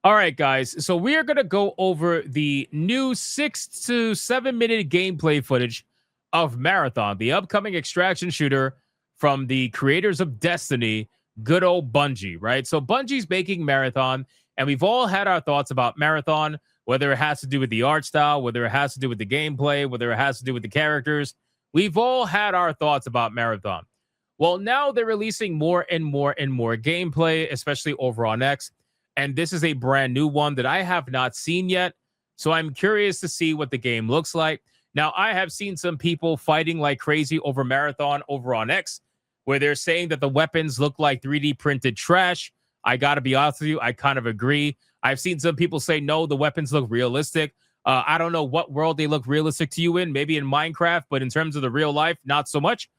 All right, guys. So we are going to go over the new 6 to 7 minute gameplay footage of Marathon, the upcoming extraction shooter from the creators of Destiny, good old Bungie, right? So Bungie's making Marathon, and we've all had our thoughts about Marathon, whether it has to do with the art style, whether it has to do with the gameplay, whether it has to do with the characters. We've all had our thoughts about Marathon. Well, now they're releasing more and more and more gameplay, especially over on X. And this is a brand new one that I have not seen yet. So I'm curious to see what the game looks like. Now, I have seen some people fighting like crazy over Marathon over on X, where they're saying that the weapons look like 3D printed trash. I got to be honest with you, I kind of agree. I've seen some people say, no, the weapons look realistic. I don't know what world they look realistic to you in, maybe in Minecraft, but in terms of the real life, not so much.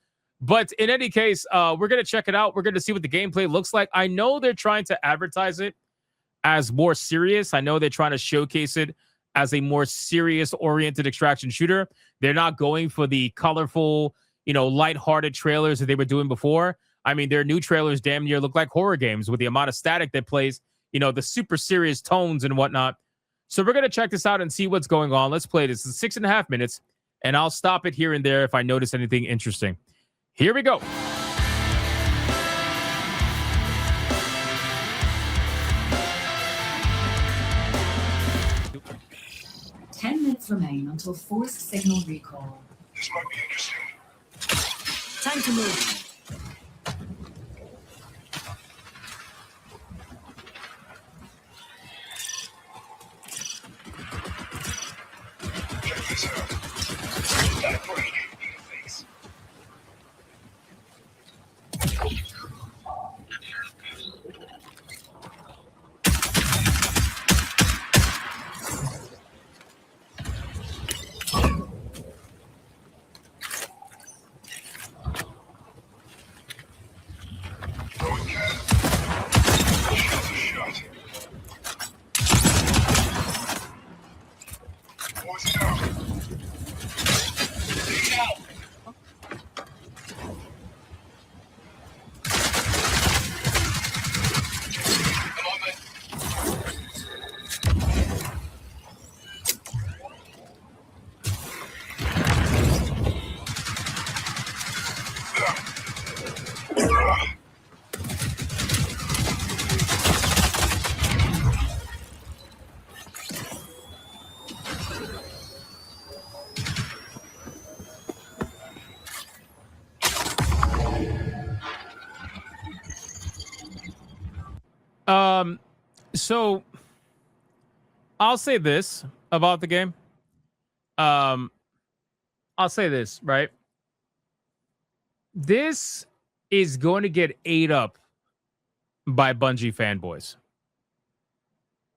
But in any case, we're going to check it out. We're going to see what the gameplay looks like. I know they're trying to advertise it as more serious. I know they're trying to showcase it as a more serious oriented extraction shooter. They're not going for the colorful, lighthearted trailers that they were doing before. I mean, their new trailers damn near look like horror games with the amount of static that plays, the super serious tones and whatnot. So we're going to check this out and see what's going on. Let's play this. It's 6.5 minutes, and I'll stop it here and there if I notice anything interesting. Here we go. Remain until force signal recall. This might be interesting. Time to move. Check this out. That break in the face. So I'll say this about the game. I'll say this, right? This is going to get ate up by Bungie fanboys.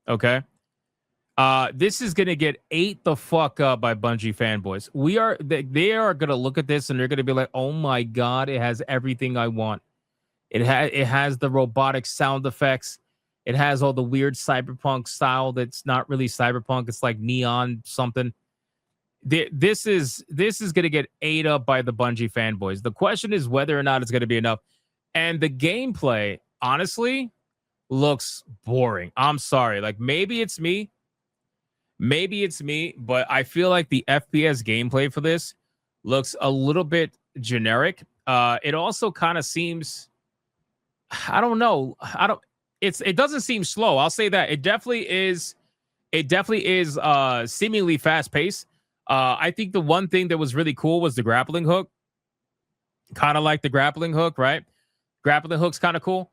Okay? This is going to get ate the fuck up by Bungie fanboys. They are going to look at this and they're going to be like, "Oh my god, it has everything I want. It has the robotic sound effects. It has all the weird cyberpunk style that's not really cyberpunk. It's like neon something." This is going to get ate up by the Bungie fanboys. The question is whether or not it's going to be enough. And the gameplay, honestly, looks boring. I'm sorry. Like, maybe it's me, but I feel like the FPS gameplay for this looks a little bit generic. It also kind of seems, I don't know. It doesn't seem slow. I'll say that. It definitely is seemingly fast paced. I think the one thing that was really cool was the grappling hook. Kind of like the grappling hook, right? Grappling hook's kind of cool.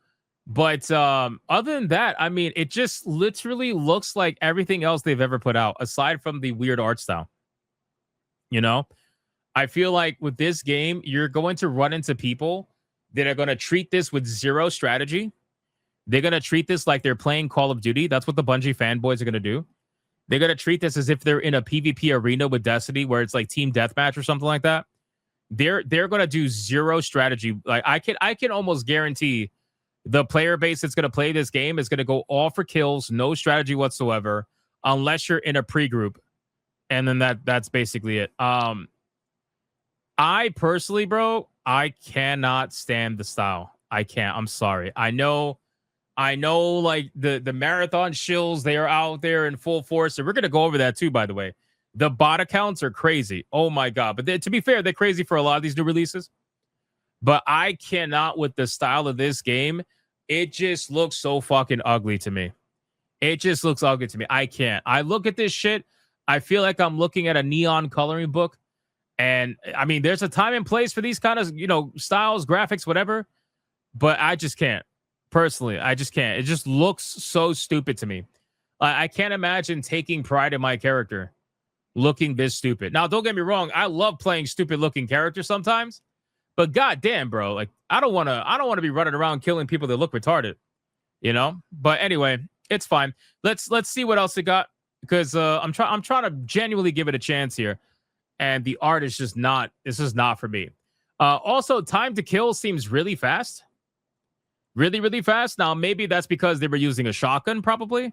But other than that, I mean, it just literally looks like everything else they've ever put out, aside from the weird art style. I feel like with this game, you're going to run into people that are going to treat this with zero strategy. They're going to treat this like they're playing Call of Duty. That's what the Bungie fanboys are going to do. They're going to treat this as if they're in a PvP arena with Destiny, where it's like team deathmatch or something like that. They're going to do zero strategy. Like, I can almost guarantee the player base that's going to play this game is going to go all for kills, no strategy whatsoever, unless you're in a pre-group. And then that's basically it. I personally, bro, I cannot stand the style. I can't. I'm sorry. I know I know like the marathon shills, they are out there in full force. And we're gonna go over that too, by the way. The bot accounts are crazy. Oh my god. But to be fair, they're crazy for a lot of these new releases. But I cannot with the style of this game. It just looks so fucking ugly to me. It just looks ugly to me. I can't. I look at this shit. I feel like I'm looking at a neon coloring book. And I mean, there's a time and place for these kind of, styles, graphics, whatever. But I just can't. Personally, I just can't. It just looks so stupid to me. I can't imagine taking pride in my character looking this stupid. Now, don't get me wrong. I love playing stupid looking characters sometimes. But goddamn, bro, like I don't want to be running around killing people that look retarded, But anyway, it's fine. Let's see what else it got because I'm trying to genuinely give it a chance here, and the art is just not. This is not for me. Also, time to kill seems really fast, really really fast. Now maybe that's because they were using a shotgun, probably,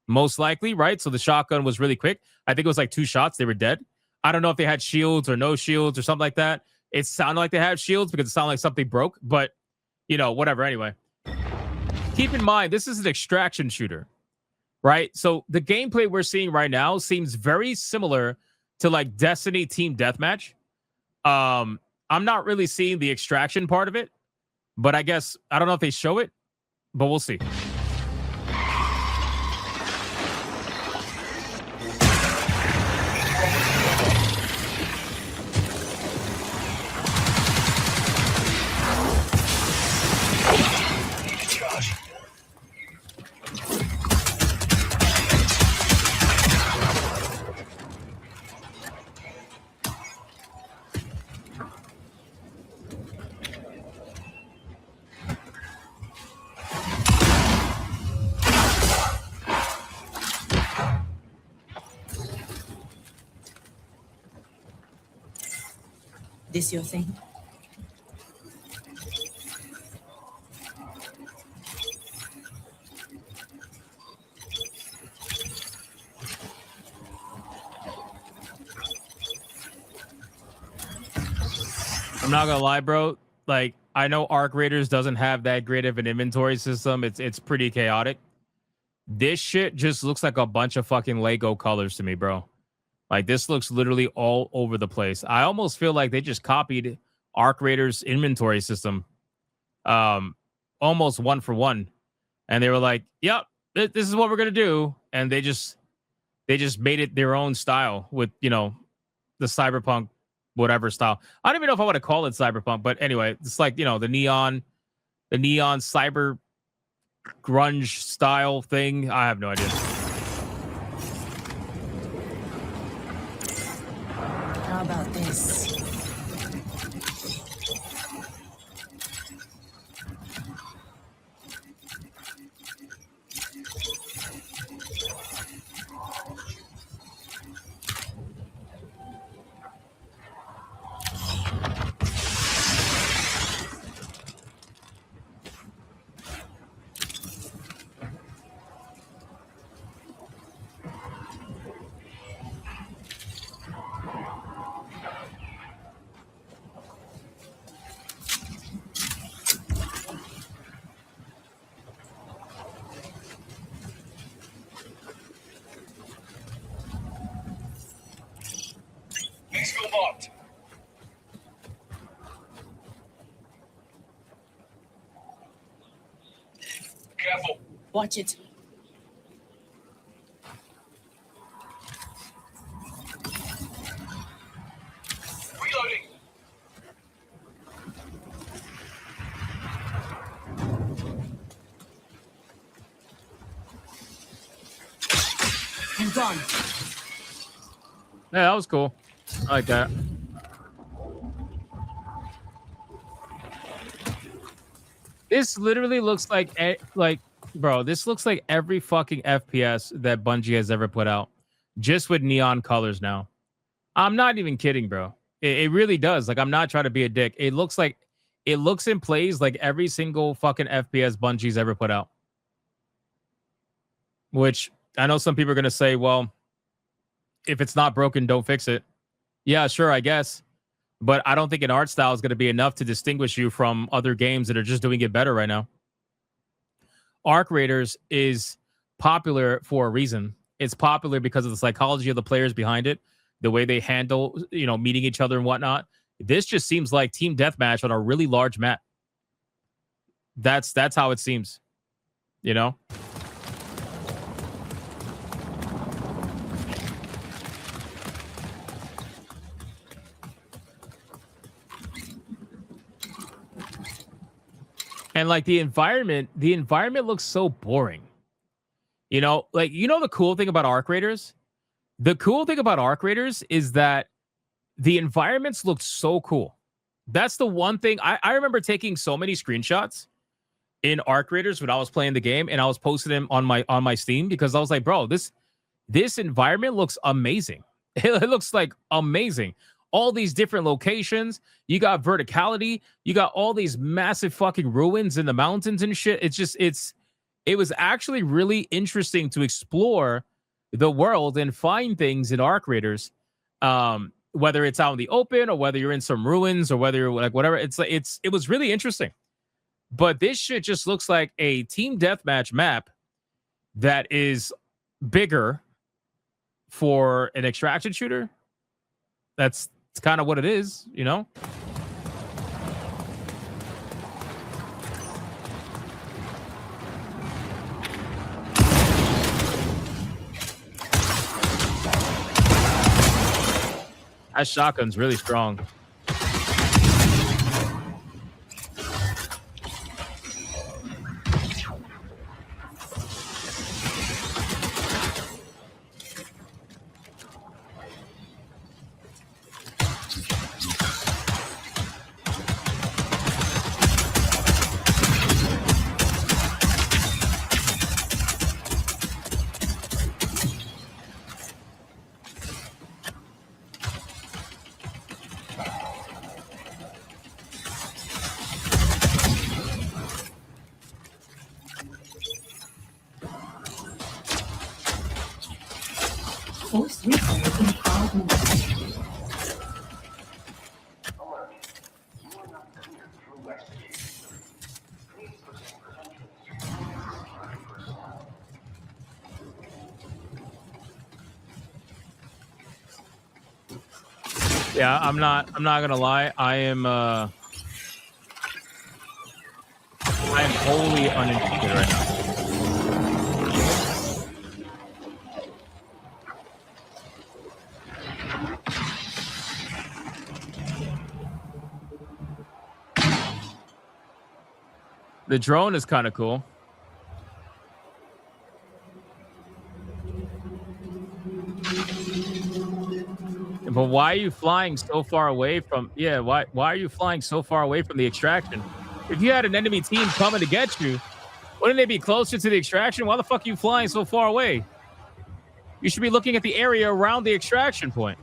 most likely, right? So the shotgun was really quick. I think it was like 2 shots, they were dead. I don't know if they had shields or no shields or something like that. It sounded like they had shields because it sounded like something broke, but whatever. Anyway, keep in mind, this is an extraction shooter, right? So the gameplay we're seeing right now seems very similar to like Destiny Team Deathmatch. I'm not really seeing the extraction part of it, but I guess, I don't know if they show it, but we'll see. This your thing? I'm not gonna lie, bro. Like, I know Arc Raiders doesn't have that great of an inventory system. It's pretty chaotic. This shit just looks like a bunch of fucking Lego colors to me, bro. Like, this looks literally all over the place. I almost feel like they just copied Arc Raiders inventory system, almost one for one, and they were like, "Yep, this is what we're gonna do," and they just made it their own style with the cyberpunk whatever style. I don't even know if I want to call it cyberpunk, but anyway, it's like the neon cyber grunge style thing. I have no idea. How about this? Please go marked. Careful. Watch it. Reloading. I'm gone. Yeah, that was cool. I like that. This literally looks like bro, this looks like every fucking FPS that Bungie has ever put out, just with neon colors now. I'm not even kidding, bro. It really does. Like, I'm not trying to be a dick. It looks and plays like every single fucking FPS Bungie's ever put out. Which I know some people are gonna say, well, if it's not broken, don't fix it. Yeah, sure, I guess. But I don't think an art style is going to be enough to distinguish you from other games that are just doing it better right now. Arc Raiders is popular for a reason. It's popular because of the psychology of the players behind it, the way they handle, meeting each other and whatnot. This just seems like team deathmatch on a really large map. That's how it seems, And like the environment looks so boring. The cool thing about Arc Raiders? The cool thing about Arc Raiders is that the environments look so cool. That's the one thing. I remember taking so many screenshots in Arc Raiders when I was playing the game, and I was posting them on my Steam because I was like, bro, this environment looks amazing. It looks like amazing. All these different locations. You got verticality. You got all these massive fucking ruins in the mountains and shit. It was actually really interesting to explore the world and find things in Arc Raiders. Whether it's out in the open or whether you're in some ruins or whether you're like whatever. It was really interesting. But this shit just looks like a team deathmatch map that is bigger for an extraction shooter. That's kind of what it is, That shotgun's really strong. Force recall in Palworld. Alert. You are not cleared through execution. Please present credentials to security personnel. Yeah, I'm not gonna lie. I am wholly uninterested right now. The drone is kind of cool. But why are you flying so far away from? Yeah, why are you flying so far away from the extraction? If you had an enemy team coming to get you, wouldn't they be closer to the extraction? Why the fuck are you flying so far away? You should be looking at the area around the extraction point.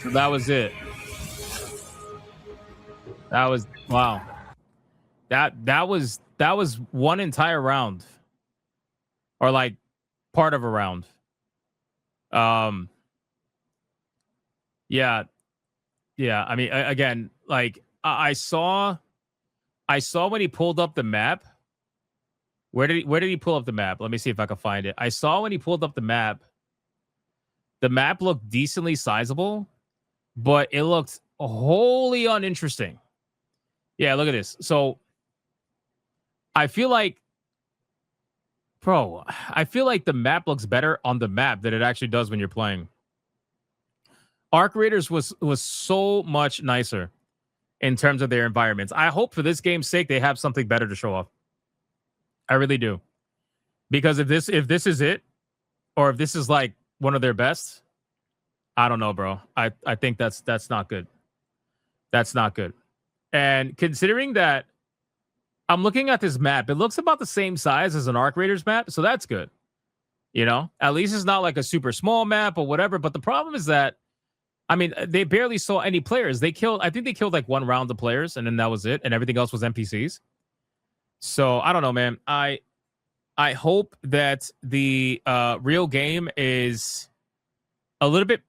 So that was it. That was wow. That was one entire round, or like part of a round. Yeah. I mean, again, like I saw when he pulled up the map. Where did he pull up the map? Let me see if I can find it. I saw when he pulled up the map. The map looked decently sizable, but it looked wholly uninteresting. Yeah, look at this. So I feel like, the map looks better on the map than it actually does when you're playing. Arc Raiders was so much nicer in terms of their environments. I hope for this game's sake they have something better to show off. I really do. Because if this is it, or if this is like one of their best, I don't know, bro. I think that's not good. That's not good. And considering that I'm looking at this map, it looks about the same size as an Arc Raiders map, so that's good. You know, at least it's not like a super small map or whatever. But the problem is that, I mean, they barely saw any players. I think they killed like one round of players, and then that was it, and everything else was NPCs. So I don't know, man. I hope that the real game is a little bit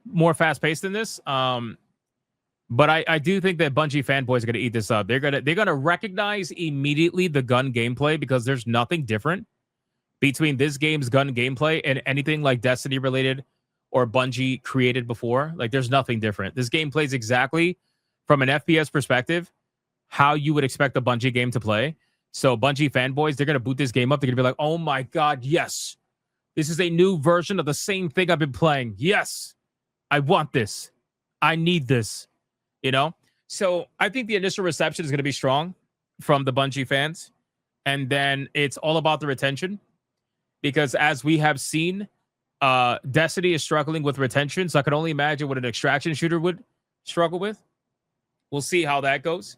more fast paced than this. But I do think that Bungie fanboys are going to eat this up. They're gonna recognize immediately the gun gameplay, because there's nothing different between this game's gun gameplay and anything like Destiny related or Bungie created before. Like, there's nothing different. This game plays exactly from an FPS perspective how you would expect a Bungie game to play. So Bungie fanboys, they're going to boot this game up. They're going to be like, oh my God, yes. This is a new version of the same thing I've been playing. Yes, I want this. I need this. You know? So I think the initial reception is going to be strong from the Bungie fans. And then it's all about the retention. Because as we have seen, Destiny is struggling with retention. So I can only imagine what an extraction shooter would struggle with. We'll see how that goes.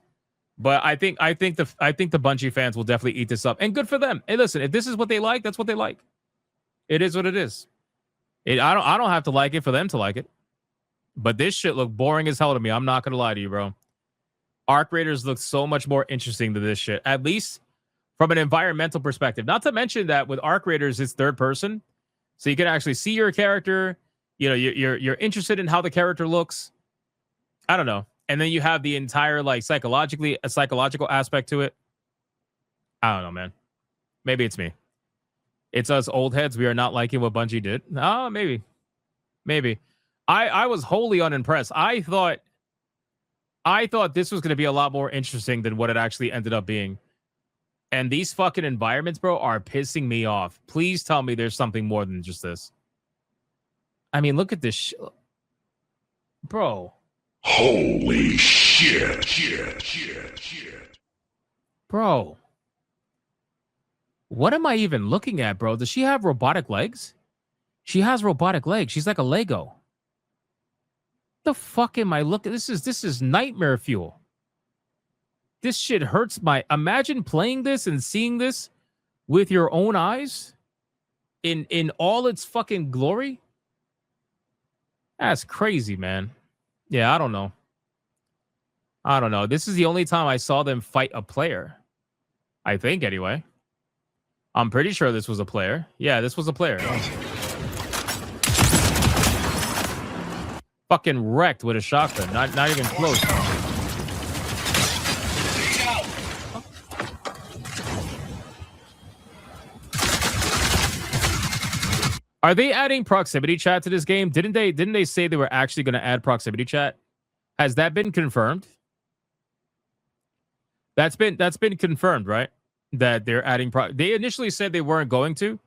But I think the Bungie fans will definitely eat this up. And good for them. Hey, listen, if this is what they like, that's what they like. It is what it is. I don't have to like it for them to like it. But this shit looked boring as hell to me. I'm not gonna lie to you, bro. Arc Raiders look so much more interesting than this shit. At least from an environmental perspective. Not to mention that with Arc Raiders, it's third person. So you can actually see your character. You know, you're interested in how the character looks. I don't know. And then you have the entire like psychological aspect to it. I don't know, man. Maybe it's me. It's us old heads. We are not liking what Bungie did. Oh, maybe. I was wholly unimpressed. I thought this was going to be a lot more interesting than what it actually ended up being. And these fucking environments, bro, are pissing me off. Please tell me there's something more than just this. I mean, look at this bro. Holy shit. Bro. What am I even looking at, bro? Does she have robotic legs? She has robotic legs. She's like a Lego. The fuck am I looking? This is nightmare fuel. This shit hurts my... Imagine playing this and seeing this with your own eyes in all its fucking glory. That's crazy, man. Yeah, I don't know. This is the only time I saw them fight a player. I think, anyway. I'm pretty sure this was a player. Yeah, this was a player. Fucking wrecked with a shotgun. Not even close. Are they adding proximity chat to this game? Didn't they say they were actually going to add proximity chat? Has that been confirmed? That's been confirmed, right? That they're adding they initially said they weren't going to,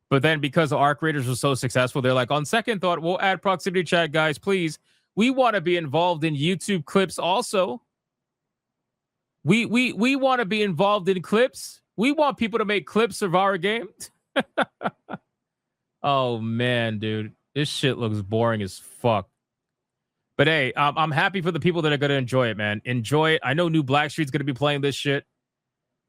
but then because the Arc Raiders was so successful, they're like, on second thought, we'll add proximity chat, guys, please. We want to be involved in YouTube clips also. We want to be involved in clips. We want people to make clips of our game. Oh, man, dude. This shit looks boring as fuck. But hey, I'm happy for the people that are going to enjoy it, man. Enjoy it. I know New Blackstreet's going to be playing this shit.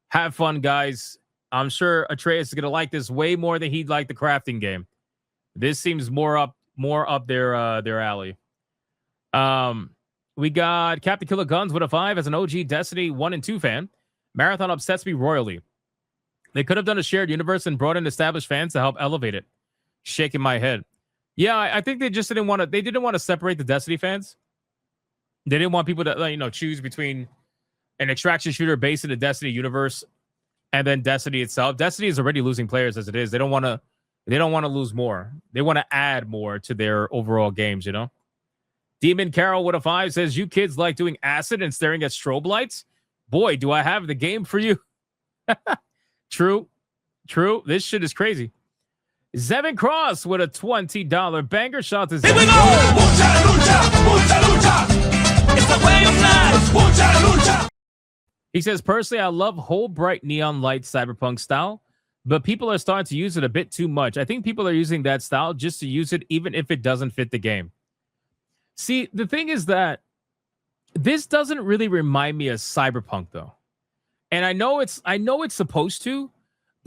Have fun, guys. I'm sure Atreus is going to like this way more than he'd like the crafting game. This seems more up their alley. We got Captain Killer Guns with a 5 as an OG Destiny 1 and 2 fan. Marathon upsets me royally. They could have done a shared universe and brought in established fans to help elevate it. Shaking my head. Yeah, I think they just didn't want to. They didn't want to separate the Destiny fans. They didn't want people to, choose between an extraction shooter based in the Destiny universe and then Destiny itself. Destiny is already losing players as it is. They don't want to lose more. They want to add more to their overall games. Demon Carol with a 5 says, "You kids like doing acid and staring at strobe lights? Boy, do I have the game for you." True. This shit is crazy. Zevin Cross with a $20 banger shot to Zevin. Here we go! Mucha lucha! It's the way of life! Mucha lucha! He says, personally, I love whole bright neon light cyberpunk style, but people are starting to use it a bit too much. I think people are using that style just to use it, even if it doesn't fit the game. See, the thing is that this doesn't really remind me of cyberpunk, though. And I know it's supposed to,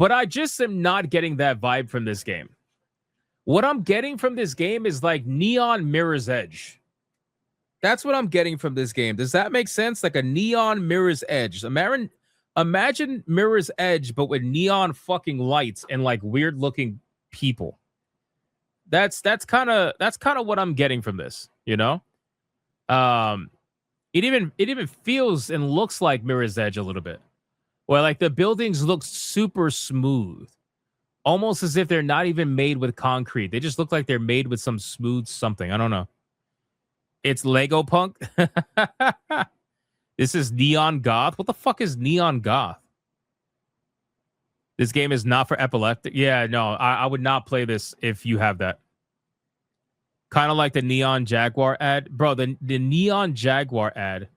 But I just am not getting that vibe from this game. What I'm getting from this game is like Neon Mirror's Edge. That's what I'm getting from this game. Does that make sense? Like a Neon Mirror's Edge. Imagine Mirror's Edge, but with neon fucking lights and like weird looking people. That's kind of what I'm getting from this, you know? It even feels and looks like Mirror's Edge a little bit. Where like the buildings look super smooth. Almost as if they're not even made with concrete. They just look like they're made with some smooth something. I don't know. It's Lego Punk. This is Neon Goth. What the fuck is Neon Goth? This game is not for epileptic. Yeah, no, I would not play this if you have that. Kind of like the Neon Jaguar ad. Bro, the Neon Jaguar ad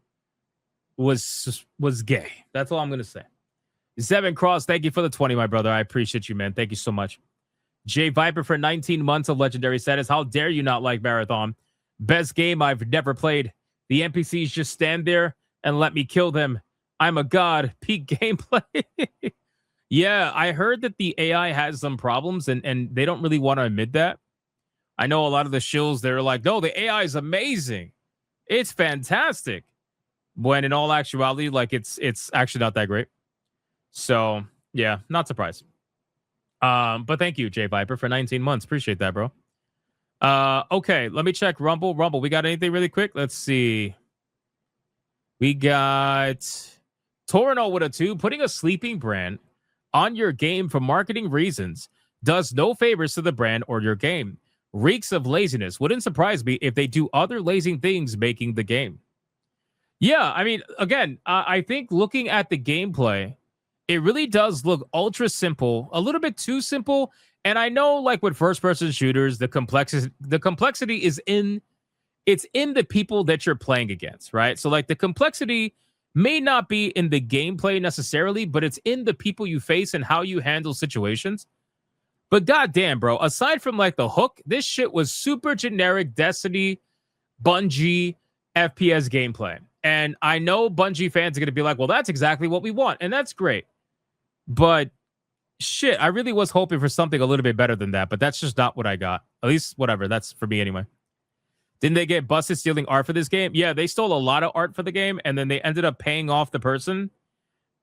was gay. That's all I'm going to say. Seven Cross, thank you for the 20, my brother. I appreciate you, man. Thank you so much. Jay Viper for 19 months of legendary status. How dare you not like Marathon? Best game I've never played. The NPCs just stand there and let me kill them. I'm a god. Peak gameplay. Yeah, I heard that the AI has some problems and they don't really want to admit that. I know a lot of the shills, they're like, no, the AI is amazing. It's fantastic. When in all actuality, like it's actually not that great. So, yeah, not surprised. But thank you, Jay Viper, for 19 months. Appreciate that, bro. Okay, let me check Rumble. We got anything really quick? Let's see. We got Torino with a 2. Putting a sleeping brand on your game for marketing reasons does no favors to the brand or your game. Reeks of laziness. Wouldn't surprise me if they do other lazy things making the game. Yeah, I mean, again, I think looking at the gameplay, it really does look ultra simple, a little bit too simple. And I know, like with first-person shooters, the complexity is in the people that you're playing against, right? So, like, the complexity may not be in the gameplay necessarily, but it's in the people you face and how you handle situations. But goddamn, bro, aside from like the hook, this shit was super generic Destiny, Bungie, FPS gameplay. And I know Bungie fans are going to be like, well, that's exactly what we want. And that's great. But shit, I really was hoping for something a little bit better than that. But that's just not what I got. At least, whatever. That's for me anyway. Didn't they get busted stealing art for this game? Yeah, they stole a lot of art for the game. And then they ended up paying off the person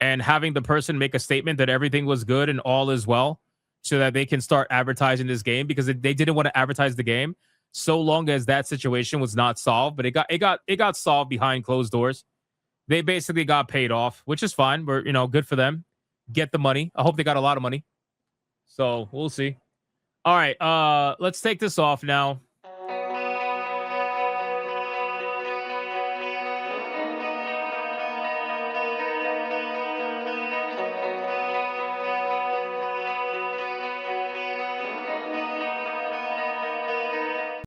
and having the person make a statement that everything was good and all is well, so that they can start advertising this game, because they didn't want to advertise the game so long as that situation was not solved. But it got solved behind closed doors. They basically got paid off, which is fine. We're, good for them. Get the money. I hope they got a lot of money. So we'll see. All right, let's take this off now.